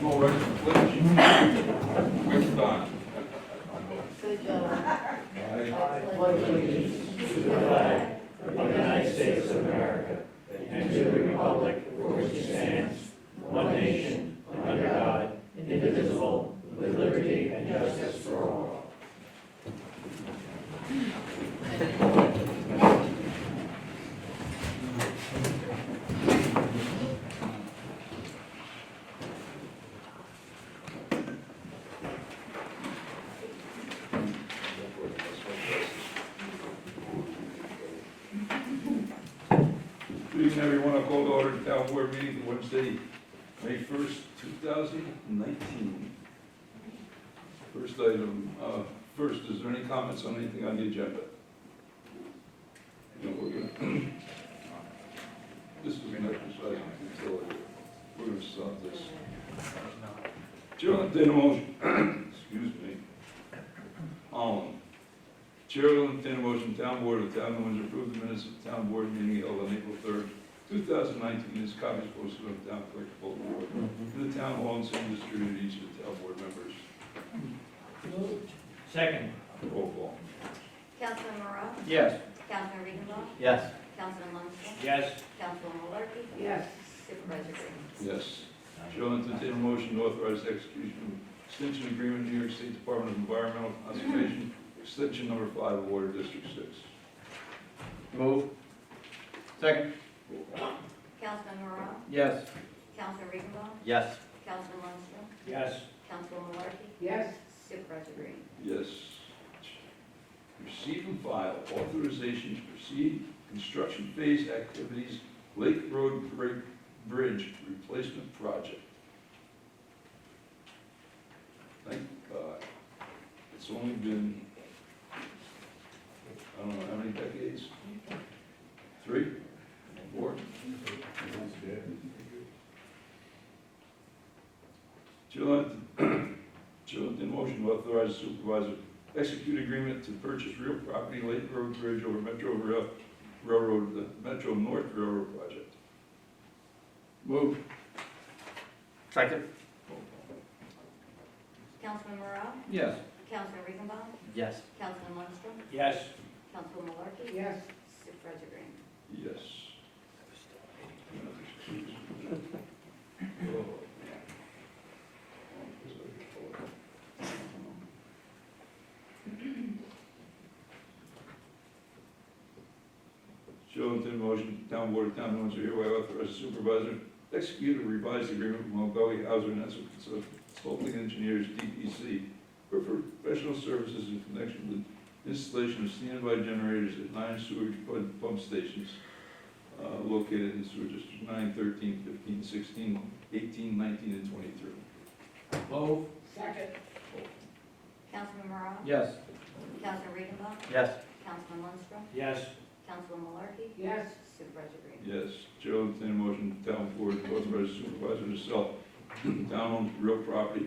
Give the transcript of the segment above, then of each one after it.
Full right to pledge. With Don. Good job. Aye. Pledge allegiance to the flag of the United States of America and to the republic for which it stands, one nation, under God, indivisible, with liberty and justice for all. Good evening, everyone. I'll call to order the town board meeting for Wednesday, May 1st, 2019. First item, is there any comments on anything on the agenda? No, we're gonna, this will be an exercise in futility. We're gonna stop this. Chair will entertain a motion, excuse me. Chair will entertain a motion, town board of the town of Windsor approve the minutes of the town board meeting held on April 3rd, 2019. This copy is posted on the town clerk's bulletin board in the town hall and sent and distributed to each of the town board members. Second. Roll call. Councilman Moreau? Yes. Councilman Regenbaugh? Yes. Councilman Lundstedt? Yes. Councilman Malarkey? Yes. Supervisor Green? Yes. Chair will entertain a motion to authorize the execution of extension agreement, New York State Department of Environmental Conservation, extension number 5 of Water District 6. Move. Second. Roll call. Councilman Moreau? Yes. Councilman Regenbaugh? Yes. Councilman Lundstedt? Yes. Councilman Malarkey? Yes. Supervisor Green? Yes. Receive and file authorization to proceed construction phase activities, Lake Road Bridge Replacement Project. Thank God. It's only been, I don't know, how many decades? 3? 4? Chillington motion to authorize the supervisor execute agreement to purchase real property, Lake Road Bridge over Railroad, the Metro North Railroad project. Move. Second. Roll call. Councilman Moreau? Yes. Councilman Regenbaugh? Yes. Councilman Lundstedt? Yes. Councilman Malarkey? Yes. Supervisor Green? Yes. Oh, Chillington motion, town board of town of Windsor hereby authorize the supervisor to execute a revised agreement with Montgomery Hauser and Consulting Engineers, DPC, for professional services in connection with installation of standby generators at 9 sewage pump stations located in sewer districts 9, 13, 15, 16, 18, 19, and 23. Move. Second. Councilman Moreau? Yes. Councilman Regenbaugh? Yes. Councilman Lundstedt? Yes. Councilman Malarkey? Yes. Supervisor Green? Yes. Chair will entertain a motion, town board to authorize the supervisor to sell town-owned real property,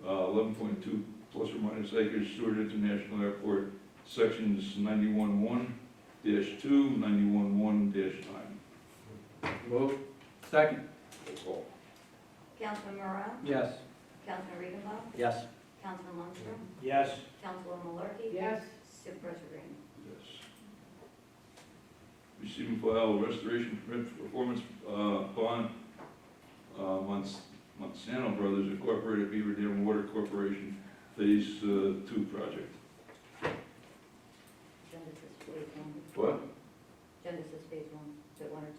11.2 plus or minus acres, Stewart International Airport, sections 91-1-2, 91-1-9. Move. Second. Roll call. Councilman Moreau? Yes. Councilman Regenbaugh? Yes. Councilman Lundstedt? Yes. Councilman Malarkey? Yes. Supervisor Green? Yes. Receive and file restoration permit performance bond, Monsanto Brothers Incorporated, Beaver Dam Water Corporation, Phase 2 project. Agenda says phase 1. What? Agenda says phase 1. Is it 1 or 2?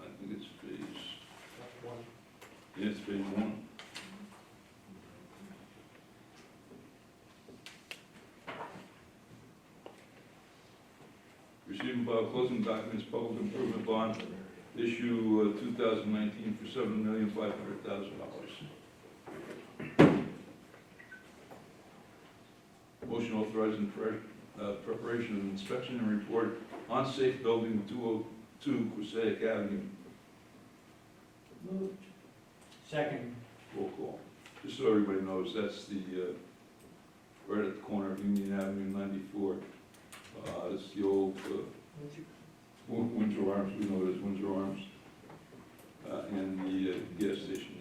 I think it's phase, yeah, it's phase 1. Receive and file closing documents, public improvement bond, issue 2019 for $7,500,000. Motion authorizing preparation of inspection and report on safe building 202 Quusaic Avenue. Moved. Second. Roll call. Just so everybody knows, that's the, right at the corner of Union Avenue 94. It's the old Windsor Arms, we know it as Windsor Arms, and the gas station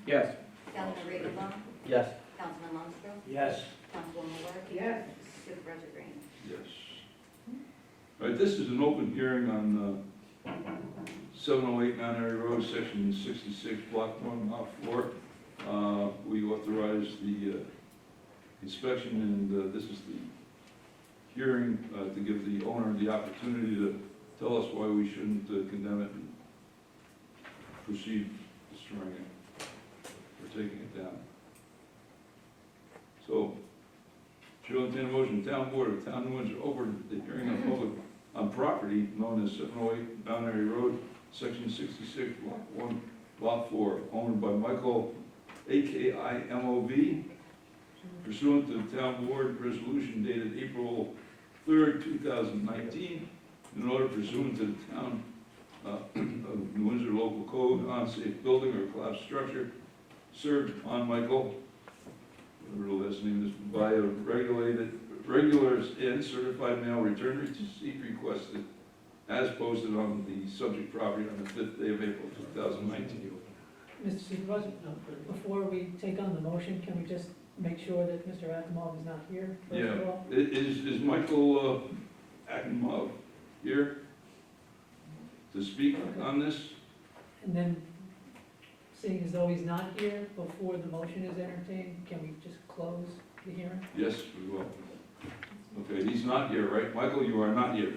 Yes. Councilman Regenbaum, Yes. Councilman Lundstrom, Yes. Councilwoman Malarkey. Yes. Supervisor Green. Yes. All right, this is an open hearing on 708 Mount Airy Road, section 66, block 1, lot 4. We authorized the inspection, and this is the hearing to give the owner the opportunity to tell us why we shouldn't condemn it and proceed destroying it or taking it down. So, Chair will entertain a motion, Town Board of Town of Windsor open the hearing on public, on property known as 708 Mount Airy Road, section 66, block 1, lot 4, owned by Michael, AKI MOV, pursuant to the Town Board resolution dated April 3rd, 2019, in order pursuant to the Town of New Windsor Local Code, unsafe building or collapsed structure served upon Michael, whatever the last name is, by a regular and certified mail return receipt requested as posted on the subject property on the 5th day of April 2019. Mr. Supervisor, before we take on the motion, can we just make sure that Mr. Akimov is not here, first Yeah, of all? is Michael Akimov here to speak on this? And then, seeing as though he's not here, before the motion is entertained, can we just close the hearing? Yes, we will. Okay, he's not here, right? Michael, you are not here.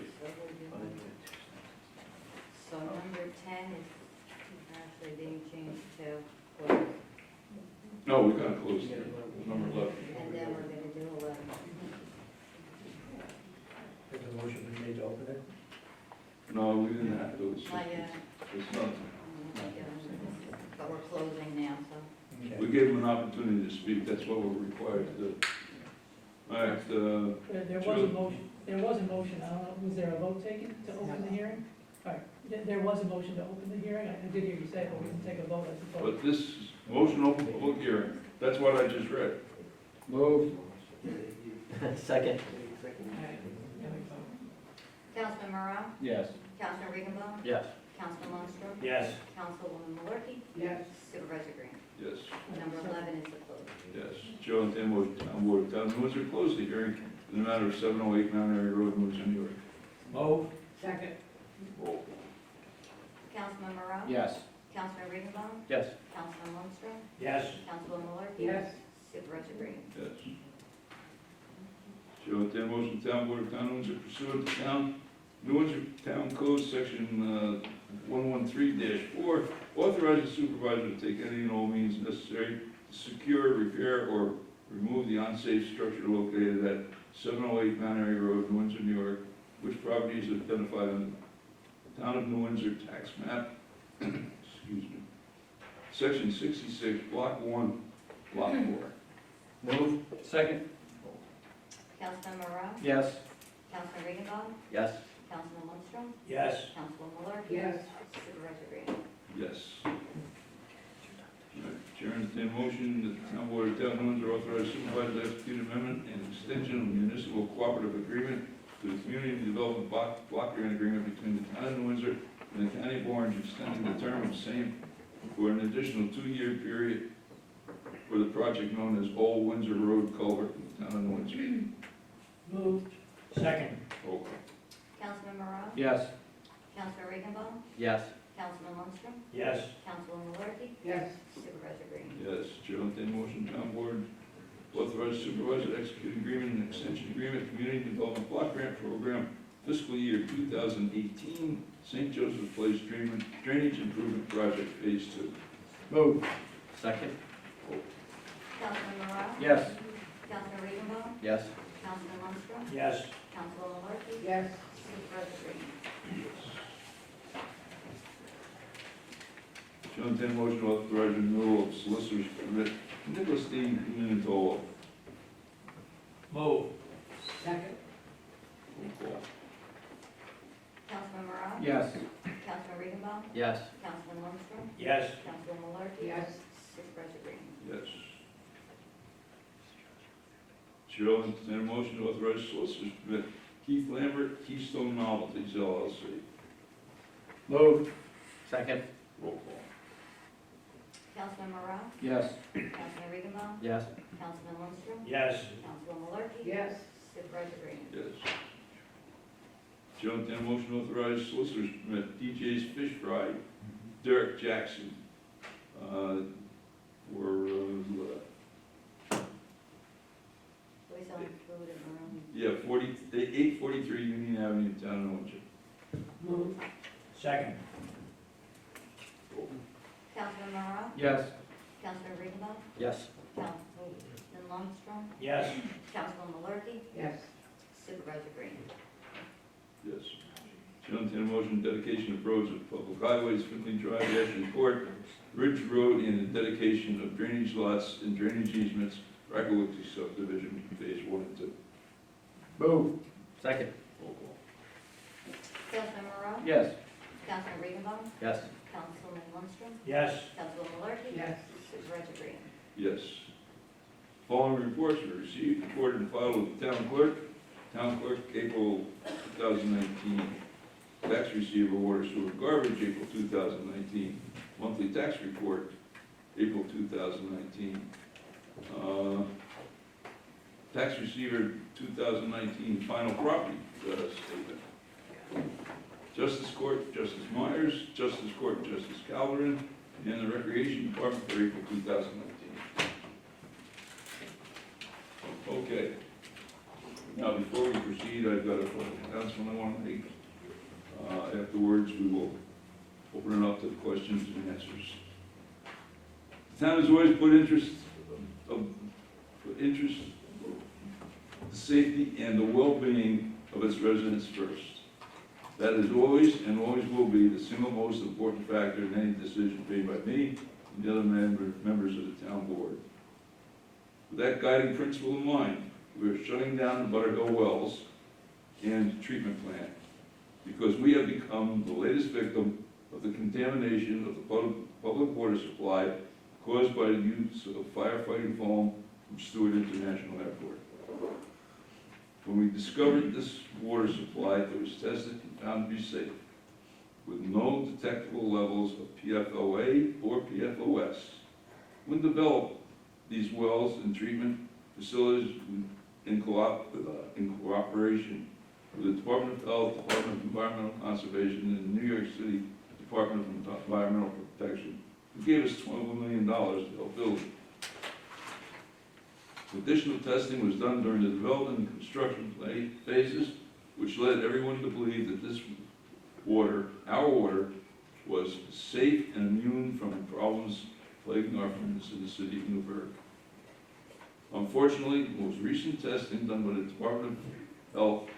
So number 10 is actually being changed to close, No, we gotta close here, number 11. and then we're gonna do 11. Has the motion been made to open it? No, we didn't have to. Not yet. It's not. But we're closing now, so. We gave him an opportunity to speak, that's what we're required to do. All right, There was a motion, I don't know, was there a vote taken to open the hearing? All right, there was a motion to open the hearing, I did hear you say, but we didn't take a vote, I suppose. but this is motion open public hearing, that's what I just read. Move. Second. All right, there we go. Councilman Morrow, Yes. Councilman Regenbaum, Yes. Councilman Lundstrom, Yes. Councilwoman Malarkey. Yes. Supervisor Green. Yes, Number 11 is to close. yes. Chair will entertain a motion, Town Board of Town of New Windsor close the hearing in the matter of 708 Mount Airy Road, Windsor, New York. Move. Second. Roll. Councilman Morrow, Yes. Councilman Regenbaum, Yes. Councilman Lundstrom, Yes. Councilwoman Malarkey. Yes. Supervisor Green. Yes. Chair will entertain a motion, Town Board of Town of Windsor pursuant to Town, New Windsor Town Code, section 113-4, authorize the supervisor to take any and all means necessary to secure, repair, or remove the unsafe structure located at 708 Mount Airy Road, Windsor, New York, which property is identified on the Town of New Windsor tax map, excuse me, section 66, block 1, lot 4. Move. Second. Councilman Morrow, Yes. Councilman Regenbaum, Yes. Councilman Lundstrom, Yes. Councilwoman Malarkey. Yes. Supervisor Green. Yes. All right, Chair, entertain a motion that the Town Board of Town of Windsor authorize supervisor to execute amendment and extension of municipal cooperative agreement to the community development block grant agreement between the Town of New Windsor and the County of Orange, extending the term of same for an additional 2-year period for the project known as Old Windsor Road Culvert in the Town of New Windsor. Moved. Second. Roll call. Councilman Morrow, Yes. Councilman Regenbaum, Yes. Councilman Lundstrom, Yes. Councilwoman Malarkey. Yes. Supervisor Green. Yes, Chair, will entertain a motion, Town Board authorize supervisor to execute agreement and extension agreement, community development block grant program, fiscal year 2018, St. Joseph Place Drainage Improvement Project Phase 2. Move. Second. Councilman Morrow, Yes. Councilman Regenbaum, Yes. Councilman Lundstrom, Yes. Councilwoman Malarkey. Yes. Supervisor Green. Chair, will entertain a motion to authorize renewal of solicitor's permit, Nicholas D. Minutolo. Move. Second. Roll call. Councilman Morrow, Yes. Councilman Regenbaum, Yes. Councilman Lundstrom, Yes. Councilwoman Malarkey. Yes. Supervisor Green. Yes. Chair, will entertain a motion to authorize solicitor's permit, Keith Lambert, Keystone Novelties LLC. Move. Second. Roll call. Councilman Morale? Yes. Councilman Regenbaum? Yes. Councilman Lindstrom? Yes. Councilman Malarkey? Yes. Supervisor Green? Yes. Chair will entertain a motion to authorize solicitors to permit DJ's Fish Fry, Derek Jackson, for, We selling food in the room. yeah, 843 Union Avenue, Town of Windsor. Move. Second. Councilman Morale? Yes. Councilman Regenbaum? Yes. Councilman Lindstrom? Yes. Councilman Malarkey? Yes. Supervisor Green? Yes. Chair will entertain a motion dedication of roads of public highways, Finley Drive, Ashley Court, Ridge Road, and the dedication of drainage lots and drainage easements, Rackawicki subdivision, phase 1 and 2. Move. Second. Roll call. Councilman Morale? Yes. Councilman Regenbaum? Yes. Councilman Lindstrom? Yes. Councilman Malarkey? Yes. Supervisor Green? Yes. Following reports were received, recorded, and filed with the town clerk. Town clerk, April 2019. Tax receiver, water, sewer, garbage, April 2019. Monthly tax report, April 2019. Tax receiver 2019 final property statement. Justice Court, Justice Myers, Justice Court, Justice Calderon, and the Recreation Department for April 2019. Okay. Now, before we proceed, I've got a announcement I want to make. Afterwards, we will open it up to questions and answers. The town has always put the safety and the well-being of its residents first. That is always and always will be the single most important factor in any decision made by me and the other members of the town board. With that guiding principle in mind, we are shutting down the Butterhill Wells and treatment plant because we have become the latest victim of the contamination of the public water supply caused by the use of firefighting foam from Stewart International Airport. When we discovered this water supply, it was tested and found to be safe, with no detectable levels of PFOA or PFOS. When developed these wells and treatment facilities in cooperation with the Department of Health, Department of Environmental Conservation, and the New York City Department of Environmental Protection, who gave us $12 million to help build it. Additional testing was done during the development and construction phases, which led everyone to believe that this water, our water, was safe and immune from problems plaguing our friends in the city of Newburgh. Unfortunately, the most recent testing done by the Department of Health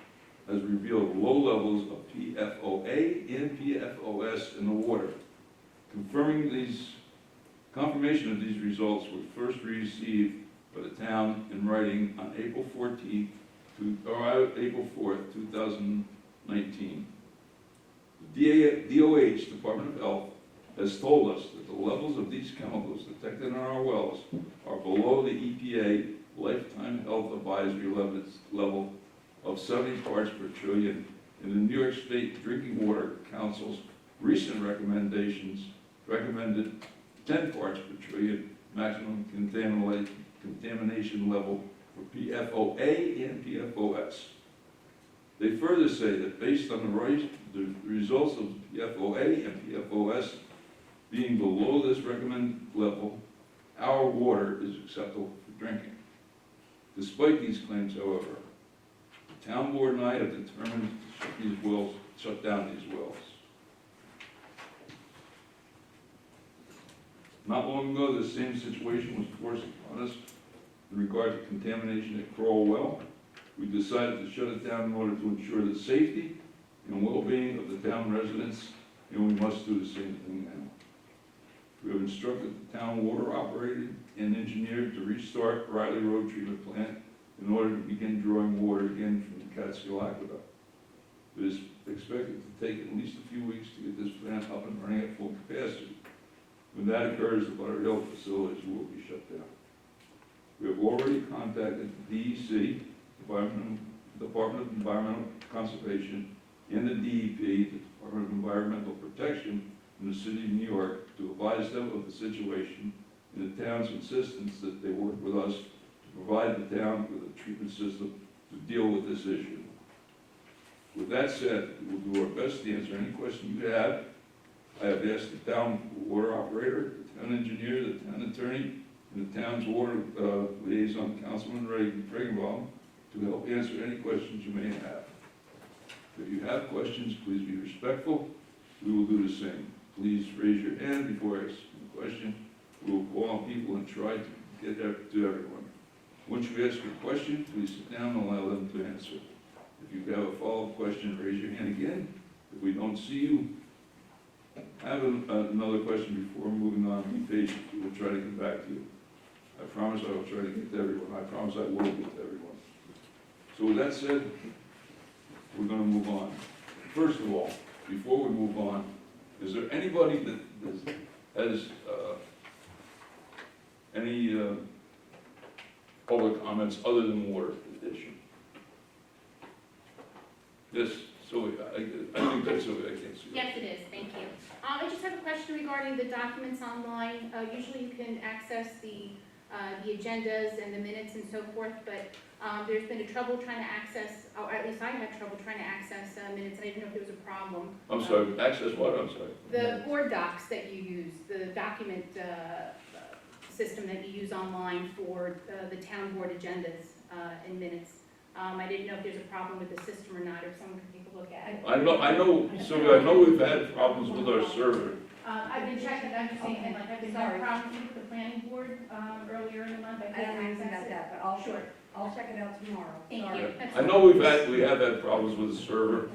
has revealed low levels of PFOA and PFOS in the water. Confirmation of these results were first received by the town in writing on April 4th, 2019. The DOH, Department of Health, has told us that the levels of these chemicals detected in our wells are below the EPA lifetime health advisory level of 70 parts per trillion, and the New York State Drinking Water Council's recent recommendations recommended 10 parts per trillion maximum contamination level for PFOA and PFOS. They further say that based on the results of PFOA and PFOS being below this recommended level, our water is acceptable for drinking. Despite these claims, however, the town board and I have determined to shut down these wells. Not long ago, the same situation was forced upon us in regard to contamination at Crowell Well. We decided to shut it down in order to ensure the safety and well-being of the town residents, and we must do the same thing now. We have instructed the town water operator and engineer to restart Riley Road Treatment Plant in order to begin drawing water again from the Catskill Aqueduct. It is expected to take at least a few weeks to get this plant up and running at full capacity. When that occurs, the Butterhill facilities will be shut down. We have already contacted the DEC, Department of Environmental Conservation, and the DEP, the Department of Environmental Protection, from the city of New York to advise them of the situation and the town's insistence that they work with us to provide the town with a treatment system to deal with this issue. With that said, we will do our best to answer any question you have. I have asked the town water operator, the town engineer, the town attorney, and the town's water liaison, Councilman Regenbaum, to help answer any questions you may have. If you have questions, please be respectful. We will do the same. Please raise your hand before asking the question. We will call on people and try to get to everyone. Once you ask your question, please sit down and allow them to answer. If you have a follow-up question, raise your hand again. If we don't see you, have another question before moving on. Be patient. We will try to get back to you. I promise I will try to get to everyone. I promise I will get to everyone. So with that said, we're going to move on. First of all, before we move on, is there anybody that has any public comments other than water addition? Yes, so I think that's okay. I can't see. Yes, it is, thank you. I just have a question regarding the documents online. Usually you can access the agendas and the minutes and so forth, but there's been a trouble trying to access, or at least I had trouble trying to access minutes, and I didn't know if there was a problem. I'm sorry, access what? I'm sorry. The board docs that you use, the document system that you use online for the town board agendas and minutes. I didn't know if there's a problem with the system or not, or if someone could take a look at it. I know, Sylvia, I know we've had problems with our server. I've been checking, I'm just saying, like, I've been having problems with the planning board earlier in the month. I didn't ask about that, but I'll, Sure. I'll check it out tomorrow. Thank Sorry. you. That's I know we have had problems with the server,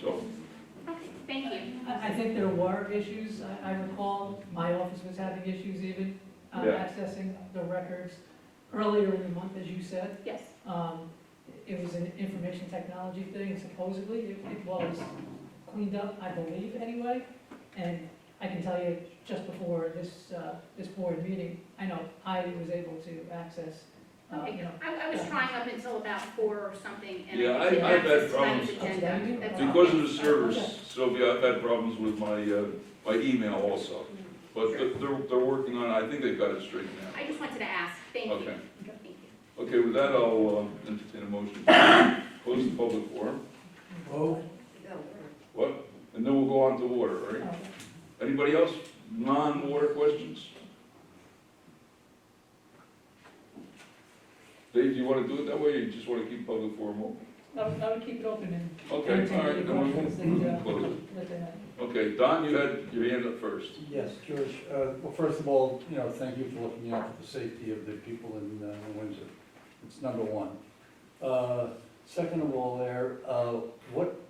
so. Okay, thank you. I think there were issues. I recall my office was having issues even Yeah. accessing the records earlier in the month, as you said. Yes. It was an information technology thing, and supposedly it was cleaned up, I believe, anyway. And I can tell you, just before this board meeting, I know I was able to access, Okay, you know. I was trying up until about 4 or something, and Yeah, I didn't I've had access tonight's problems. agenda. That's all. Because of the Yes. service, Okay. Sylvia, I've had problems with my email also. But Sure. they're working on it. I think they've got it straightened out. I just wanted to ask, thank you. Okay. Thank you. Okay, with that, I'll entertain a motion to close the public forum. Oh, What? And then we'll go on to water, right? Okay. Anybody else? Non-water questions? Dave, do you want to do it that way, or you just want to keep public forum open? I would keep it open and Okay, entertain all right, any then we'll questions that, close it. that they have. Okay, Don, you had your hand up first. Yes, George. Well, first of all, thank you for looking out for the safety of the people in Windsor. It's number one. Second of all, what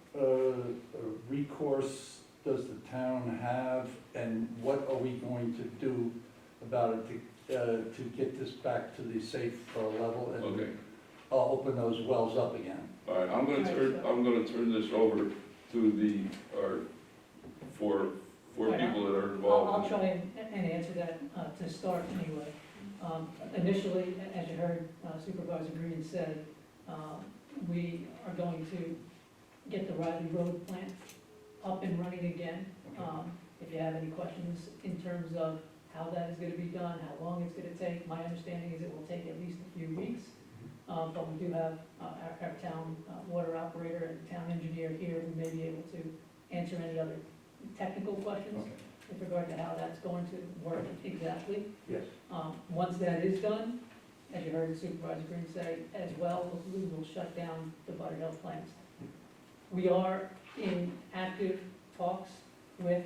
recourse does the town have, and what are we going to do about it to get this back to the safe level and Okay, open those wells up again? all right, I'm gonna turn this over to our four Right, people that are I'll involved. try and answer that to start anyway. Initially, as you heard Supervisor Green said, we are going to get the Riley Road plant up and running again. If you have any questions in terms of how that is gonna be done, how long it's gonna take, my understanding is it will take at least a few weeks. But we do have our town water operator and town engineer here who may be able to answer any other technical questions Okay. with regard to how that's going to work exactly. Yes. Once that is done, as you heard Supervisor Green say, as well, we will shut down the Butterhill plants. We are in active talks with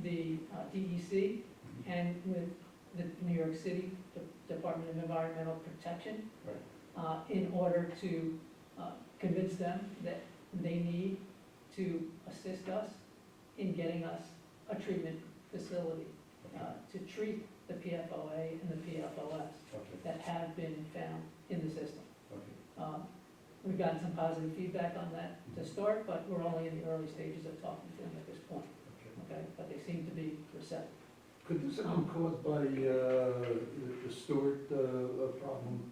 the DEC and with the New York City Department of Environmental Protection in order to convince them that they need to assist us in getting us a treatment facility to treat the PFOA and the PFOS Okay. that have been found in the system. Okay. We've gotten some positive feedback on that to start, but we're only in the early stages of talking to them at this point, okay? But they seem to be receptive. Could this have been caused by the Stewart problem?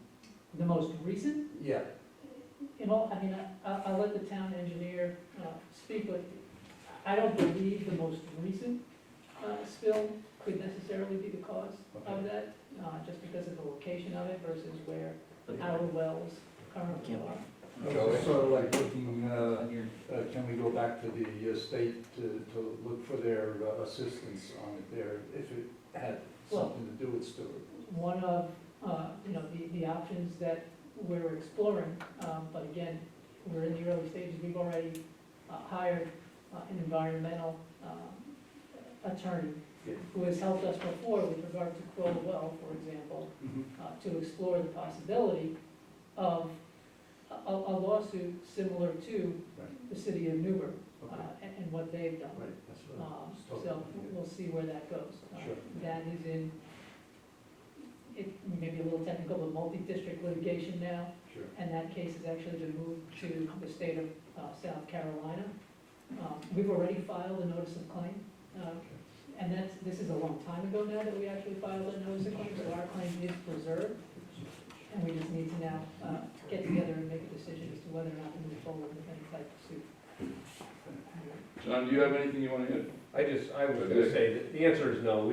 The most recent, Yeah. I'll let the town engineer speak, but I don't believe the most recent spill could necessarily be the cause of Okay. that, just because of the location of it versus where our wells currently are. It's sort of like looking, can we go back to the state to look for their assistance on it there, if it had something to do with Stewart? One of, the options that we're exploring, but again, we're in the early stages, we've already hired an environmental attorney Yeah. who has helped us before with regard to Crowell Well, for example, to explore the possibility of a lawsuit similar to Right. the city of Newburgh, Okay. and what they've done. Right, that's what I was talking So about. we'll see where that goes. Sure. That is in, it may be a little technical, but multi-district litigation now, Sure. and that case has actually been moved to the state of South Carolina. We've already filed a notice of claim, and this is a long time ago now that we actually filed a notice of claim, so our claim is preserved. And we just need to now get together and make a decision as to whether or not to move forward with any type of suit. John, do you have anything you want to add? I was gonna say, that the answer is no.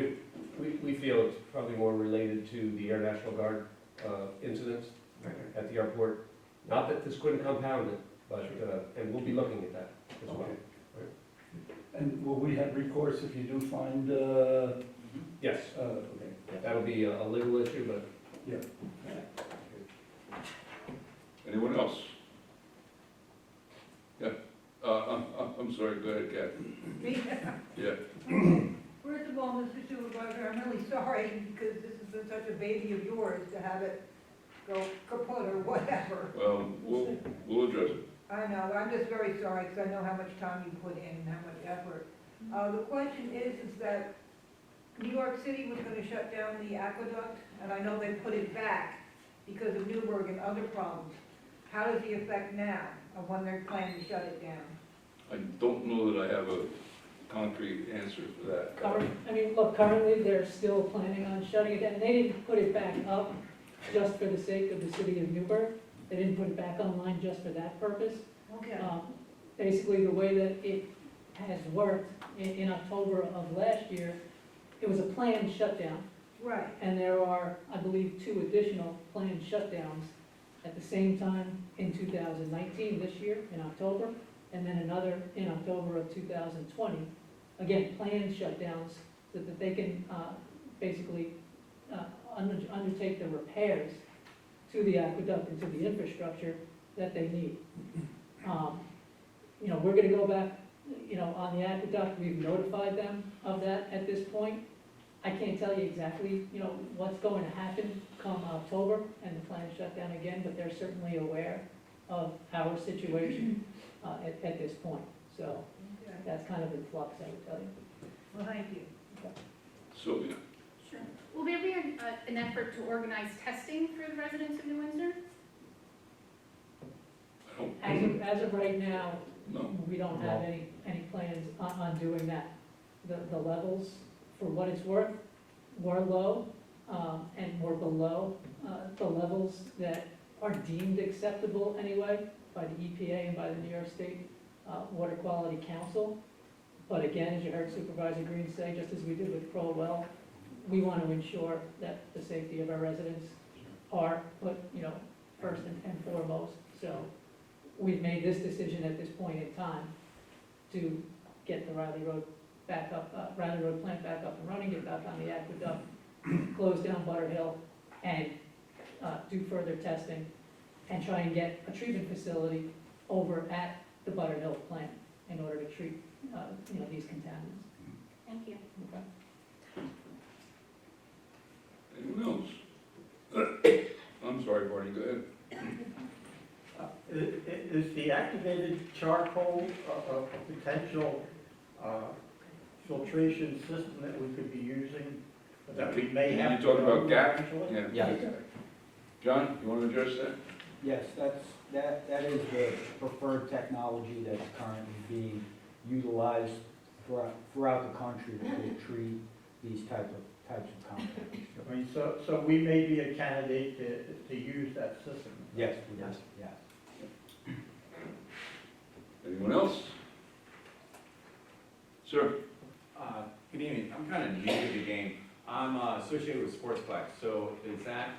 We feel it's probably more related to the Air National Guard incidents at the airport. Not that this couldn't compound it, but, and we'll be looking at that as well. Okay. And will we have recourse if you do find, Yes, okay, that'll be a legal issue, but yeah. Anyone else? Yeah, I'm sorry, go ahead, Kathy. Me? Yeah, First of all, Mr. Supervisor, I'm really sorry because this has been such a baby of yours to have it go kaput or whatever. well, we'll address it. I know, I'm just very sorry because I know how much time you put in and how much effort. The question is that New York City was going to shut down the aqueduct, and I know they put it back because of Newburgh and other problems. How does the effect now of when they're planning to shut it down? I don't know that I have a concrete answer for that. Currently, they're still planning on shutting it down, and they didn't put it back up just for the sake of the city of Newburgh. They didn't put it back online just for that purpose. Okay. Basically, the way that it has worked in October of last year, it was a planned shutdown, Right. and there are, I believe, 2 additional planned shutdowns at the same time in 2019, this year, in October, and then another in October of 2020. Again, planned shutdowns so that they can basically undertake the repairs to the aqueduct and to the infrastructure that they need. We're gonna go back, on the aqueduct, we've notified them of that at this point. I can't tell you exactly, what's going to happen come October and the plant shut down again, but they're certainly aware of our situation at this point. So Okay. that's kind of in flux, I would tell you. Well, thank you. Sylvia, Sure. Will there be an effort to organize testing for the residents of New Windsor? I don't, As of right now, no. we don't have any plans on doing that. The levels, for what it's worth, were low, and were below the levels that are deemed acceptable anyway by the EPA and by the New York State Water Quality Council. But again, as you heard Supervisor Green say, just as we did with Crowell Well, we want to ensure that the safety of our residents are put, first and foremost. So we've made this decision at this point in time to get the Riley Road plant back up and running, get back on the aqueduct, close down Butter Hill, and do further testing, and try and get a treatment facility over at the Butter Hill plant in order to treat, these contaminants. Thank you. Okay? Anyone else? I'm sorry, Barney, go ahead. Is the activated charcoal a potential filtration system that we could be using? That we may Can have you talk about GAP? eventually? Yeah. John, you want to address that? Yes, that is the preferred technology that's currently being utilized throughout the country to treat these types of compounds. I mean, so we may be a candidate to use that system? Yes, yes. Anyone else? Sir? Good evening, I'm kind of new to the game. I'm associated with Sportsplex, so is that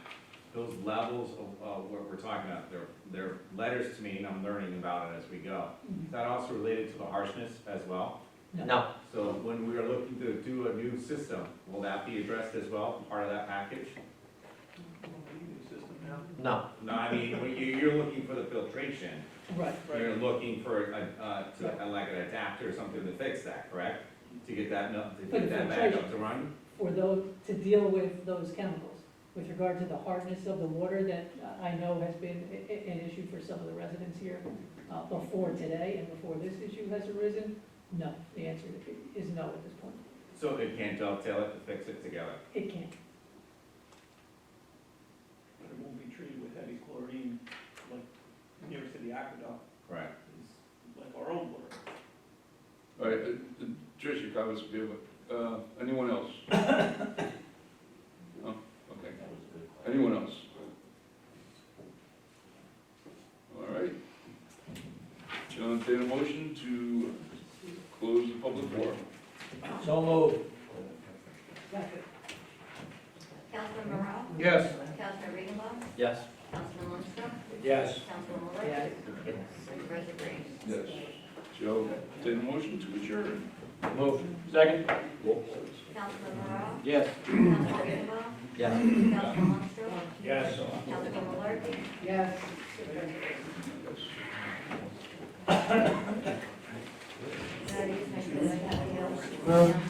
those levels of what we're talking about? They're letters to me, and I'm learning about it as we go. Is that also related to the harshness as well? No. So when we are looking to do a new system, will that be addressed as well, part of that package? No. No, I mean, when you're looking for the filtration, Right. you're looking for like an adapter or something to fix that, correct? To get that, to For the get that back up filtration. to running? For those, to deal with those chemicals. With regard to the hardness of the water that I know has been an issue for some of the residents here before today and before this issue has arisen, no. The answer is no at this point. So it can't dovetail it to fix it together? It can't. But it won't be treated with heavy chlorine like nearest to the aqueduct, Right. is like our own water. All right, Trish, your comments will be able, anyone else? No, okay. Anyone else? All right. Shall I entertain a motion to close the public forum? So moved. Councilman Morale? Yes. Councilman Regenbaum? Yes. Councilman Lundstrom? Yes. Councilman Millard? Supervisor Green? Yes. Shall I entertain a motion to adjourn? Moved. Second. Councilman Morale? Yes. Councilman Regenbaum? Yes. Councilman Lundstrom? Yes. Councilman Millard? Yes. That is, Mr. Happy House.